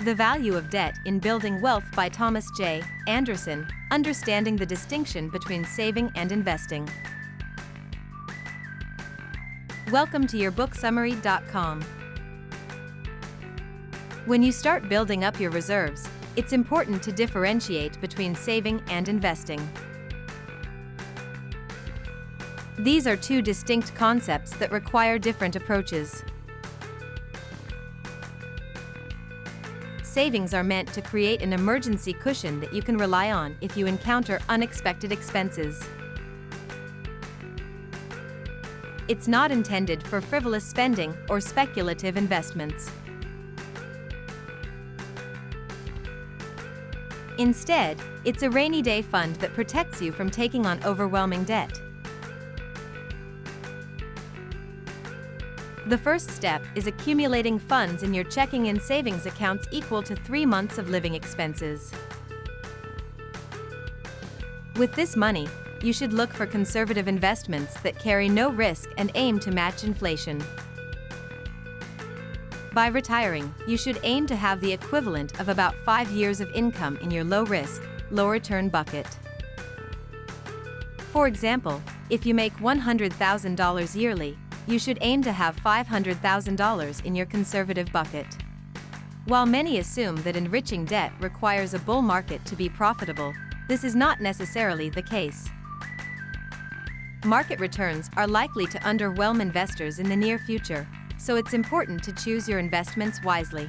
The Value of Debt in Building Wealth by Thomas J. Anderson, Understanding the Distinction Between Saving and Investing. Welcome to YourBookSummary.com. When you start building up your reserves, it's important to differentiate between saving and investing. These are two distinct concepts that require different approaches. Savings are meant to create an emergency cushion that you can rely on if you encounter unexpected expenses. It's not intended for frivolous spending or speculative investments. Instead, it's a rainy day fund that protects you from taking on overwhelming debt. The first step is accumulating funds in your checking and savings accounts equal to 3 months of living expenses. With this money, you should look for conservative investments that carry no risk and aim to match inflation. By retiring, you should aim to have the equivalent of about 5 years of income in your low-risk, low-return bucket. For example, if you make $100,000 yearly, you should aim to have $500,000 in your conservative bucket. While many assume that enriching debt requires a bull market to be profitable, this is not necessarily the case. Market returns are likely to underwhelm investors in the near future, so it's important to choose your investments wisely.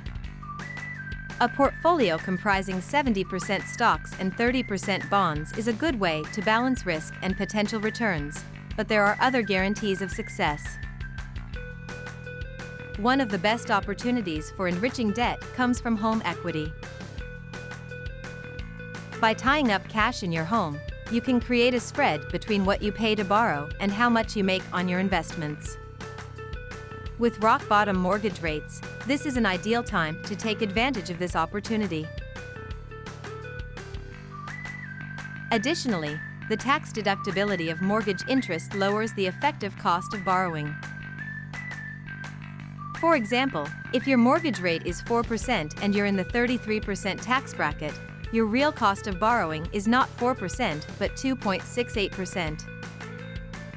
A portfolio comprising 70% stocks and 30% bonds is a good way to balance risk and potential returns, but there are other guarantees of success. One of the best opportunities for enriching debt comes from home equity. By tying up cash in your home, you can create a spread between what you pay to borrow and how much you make on your investments. With rock-bottom mortgage rates, this is an ideal time to take advantage of this opportunity. Additionally, the tax deductibility of mortgage interest lowers the effective cost of borrowing. For example, if your mortgage rate is 4% and you're in the 33% tax bracket, your real cost of borrowing is not 4% but 2.68%.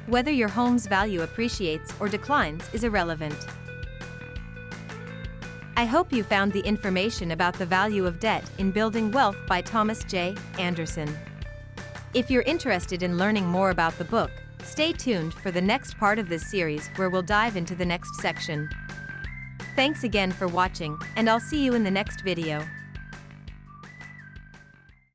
Whether your home's value appreciates or declines is irrelevant. I hope you found the information about the value of debt in Building Wealth by Thomas J. Anderson. If you're interested in learning more about the book, stay tuned for the next part of this series where we'll dive into the next section. Thanks again for watching, and I'll see you in the next video.